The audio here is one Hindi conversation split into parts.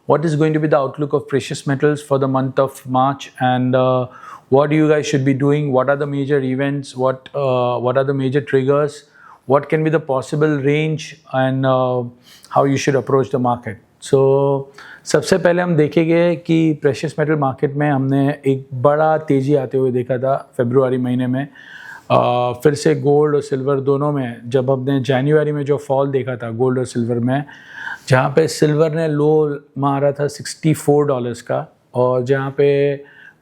what is going to be the outlook of precious metals for the month of March, and what you guys should be doing, what are the major events, what are the major triggers, what can be the possible range, and how you should approach the market. So सबसे पहले हम देखेंगे कि प्रेशियस मेटल मार्केट में हमने एक बड़ा तेज़ी आते हुए देखा था फरवरी महीने में। फिर से गोल्ड और सिल्वर दोनों में, जब हमने जनवरी में जो फॉल देखा था गोल्ड और सिल्वर में, जहाँ पे सिल्वर ने लो मारा था $64 का, और जहाँ पे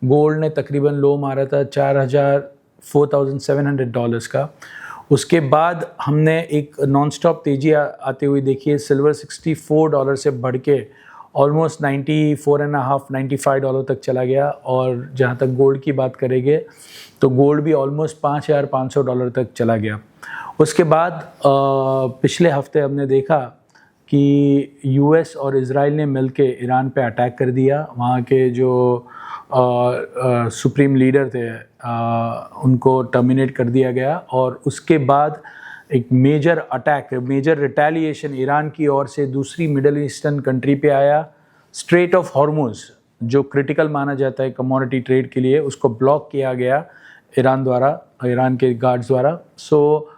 गोल्ड ने तकरीबन लो मारा था $4,700 का। उसके बाद हमने एक नॉन स्टॉप तेज़ी आते हुए देखी है। सिल्वर $64 से बढ़ के ऑलमोस्ट $94.5 $95 तक चला गया, और जहाँ तक गोल्ड की बात करेंगे तो गोल्ड भी ऑलमोस्ट $5,500 तक चला गया। उसके बाद पिछले हफ्ते हमने देखा कि यूएस और इज़राइल ने मिलके ईरान पे अटैक कर दिया। वहाँ के जो सुप्रीम लीडर थे उनको टर्मिनेट कर दिया गया, और उसके बाद एक major attack, major retaliation Iran की ओर से दूसरी मिडल ईस्टर्न कंट्री पे आया। स्ट्रेट ऑफ हॉर्मुज़ जो क्रिटिकल माना जाता है कमोडिटी ट्रेड के लिए, उसको ब्लॉक किया गया ईरान द्वारा, ईरान के गार्ड्स द्वारा। सो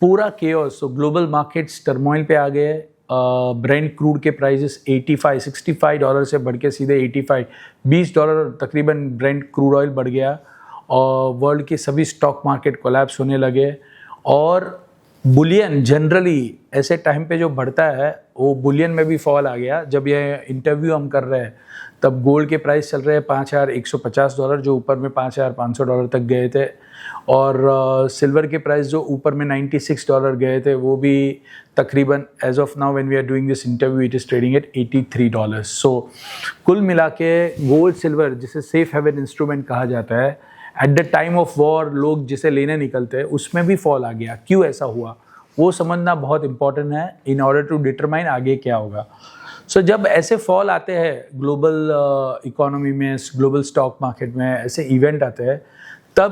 पूरा केओस, सो ग्लोबल मार्केट्स टर्मोइल पे आ गए। ब्रेंट क्रूड के प्राइसेस $65 से बढ़ के सीधे $20 तकरीबन ब्रेंट क्रूड ऑयल बढ़ गया, और वर्ल्ड के सभी स्टॉक मार्केट कोलैप्स होने लगे। और बुलियन जनरली ऐसे टाइम पे जो बढ़ता है वो बुलियन में भी फॉल आ गया। जब ये इंटरव्यू हम कर रहे हैं तब गोल्ड के प्राइस चल रहे हैं $5,150, जो ऊपर में $5,500 तक गए थे, और सिल्वर के प्राइस जो ऊपर में $96 गए थे, वो भी तकरीबन as of now when we are doing this interview it is trading at $83। So कुल मिला के गोल्ड सिल्वर, जिसे सेफ हेवन इंस्ट्रूमेंट कहा जाता है, at the time of war लोग जिसे लेने निकलते हैं उसमें भी फॉल आ गया। क्यों ऐसा हुआ वो समझना बहुत इंपॉर्टेंट है इन ऑर्डर टू डिटरमाइन आगे क्या होगा। सो जब ऐसे फॉल आते हैं ग्लोबल इकोनॉमी में, ग्लोबल स्टॉक मार्केट में ऐसे इवेंट आते हैं, तब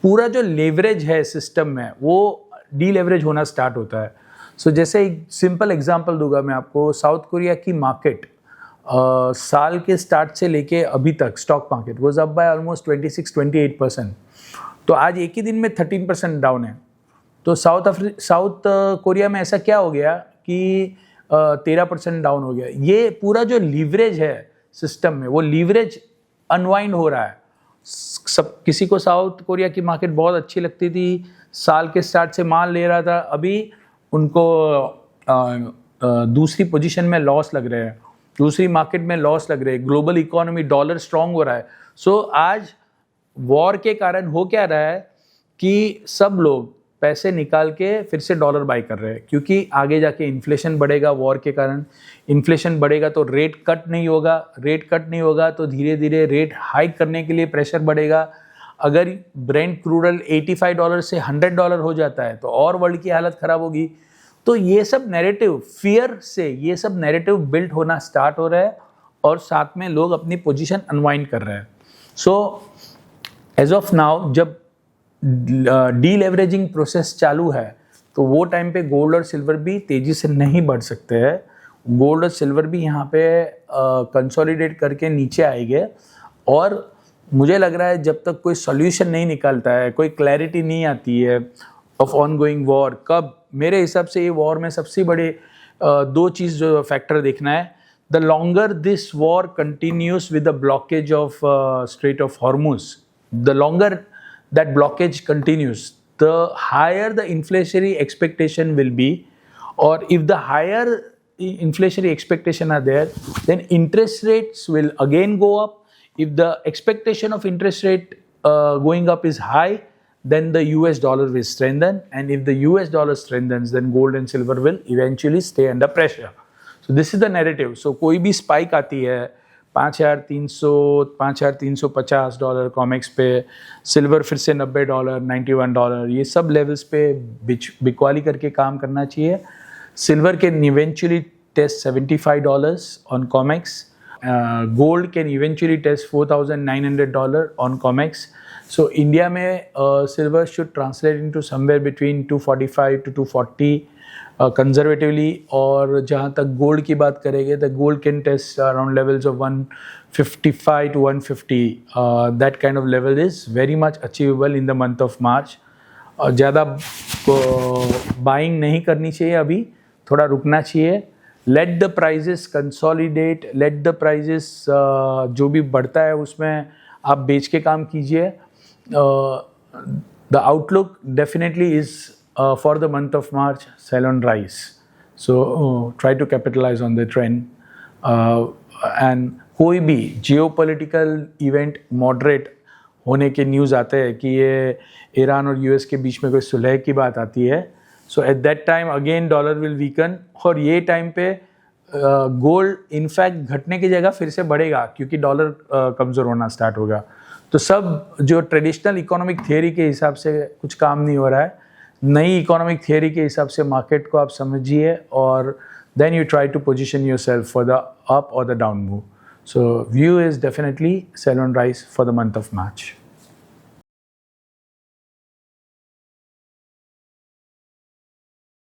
पूरा जो लेवरेज है सिस्टम में वो डीलेवरेज होना स्टार्ट होता है। सो जैसे एक सिंपल एग्जांपल दूंगा मैं आपको। साउथ कोरिया की मार्केट साल के स्टार्ट से लेके अभी तक stock market was up by almost 26-28%। तो आज एक ही दिन में 13% डाउन है। तो साउथ कोरिया में ऐसा क्या हो गया कि 13% डाउन हो गया। ये पूरा जो लीवरेज है सिस्टम में, वो लीवरेज अनवाइंड हो रहा है। सब किसी को साउथ कोरिया की मार्केट बहुत अच्छी लगती थी, साल के स्टार्ट से माल ले रहा था, अभी उनको दूसरी पोजीशन में लॉस लग रहे हैं, दूसरी मार्केट में लॉस लग रहे हैं। ग्लोबल इकोनॉमी, डॉलर स्ट्रांग हो रहा है। सो आज वॉर के कारण हो क्या रहा है कि सब लोग पैसे निकाल के फिर से डॉलर बाय कर रहे हैं, क्योंकि आगे जाके इन्फ्लेशन बढ़ेगा। वॉर के कारण इन्फ्लेशन बढ़ेगा तो रेट कट नहीं होगा, रेट कट नहीं होगा तो धीरे धीरे रेट हाइक करने के लिए प्रेशर बढ़ेगा। अगर ब्रेंट क्रूड ऑयल $85 से $100 हो जाता है तो और वर्ल्ड की हालत ख़राब होगी। तो ये सब नैरेटिव, फियर से ये सब नैरेटिव बिल्ड होना स्टार्ट हो रहा है, और साथ में लोग अपनी पोजीशन अनवाइंड कर रहे हैं। सो एज ऑफ नाउ जब डीलेवरेजिंग प्रोसेस चालू है तो वो टाइम पे गोल्ड और सिल्वर भी तेज़ी से नहीं बढ़ सकते हैं। गोल्ड और सिल्वर भी यहाँ पे कंसोलिडेट करके नीचे आएंगे, और मुझे लग रहा है जब तक कोई सॉल्यूशन नहीं निकलता है, कोई क्लैरिटी नहीं आती है ऑफ ऑन गोइंग वॉर, कब, मेरे हिसाब से ये वॉर में सबसे बड़े दो चीज़ जो फैक्टर देखना है। The longer this war continuous with the blockage of straight of Hormuz, the longer that blockage continues, the higher the inflationary expectation will be, or if the higher inflationary expectation are there, then interest rates will again go up. If the expectation of interest rate going up is high, then the US dollar will strengthen, and if the US dollar strengthens, then gold and silver will eventually stay under pressure. So this is the narrative. So कोई भी spike आती है $5,300 $5,350 कॉमेक्स पे, सिल्वर फिर से $90 $91, ये सब लेवल्स पे बिकवाली करके काम करना चाहिए। Silver can eventually test $75 on COMEX, gold can eventually test $4,900 on COMEX. So India में silver should translate into somewhere between 245 to 240 conservatively. और जहाँ तक गोल्ड की बात करेंगे, the gold can test around levels of 155 to 150। That kind of level is very much achievable in the month of March. और ज़्यादा बाइंग नहीं करनी चाहिए, अभी थोड़ा रुकना चाहिए। Let the prices consolidate, let the prices जो भी बढ़ता है उसमें आप बेच के काम कीजिए। The outlook definitely is for the month of March, sell on rise. So try to capitalize on the trend. And कोई भी geopolitical event moderate होने के न्यूज़ आते हैं कि ये ईरान और यूएस के बीच में कोई सुलह की बात आती है, so at that time again dollar will weaken। और ये टाइम पे गोल्ड इनफैक्ट घटने की जगह फिर से बढ़ेगा क्योंकि डॉलर कमज़ोर होना स्टार्ट होगा। तो सब जो ट्रेडिशनल इकोनॉमिक थियरी के हिसाब से कुछ काम नहीं हो रहा है, नई इकोनॉमिक थियरी के हिसाब से मार्केट को आप समझिए और then you try to position yourself for the up और the down move. So view is definitely sell on rise for the month of March.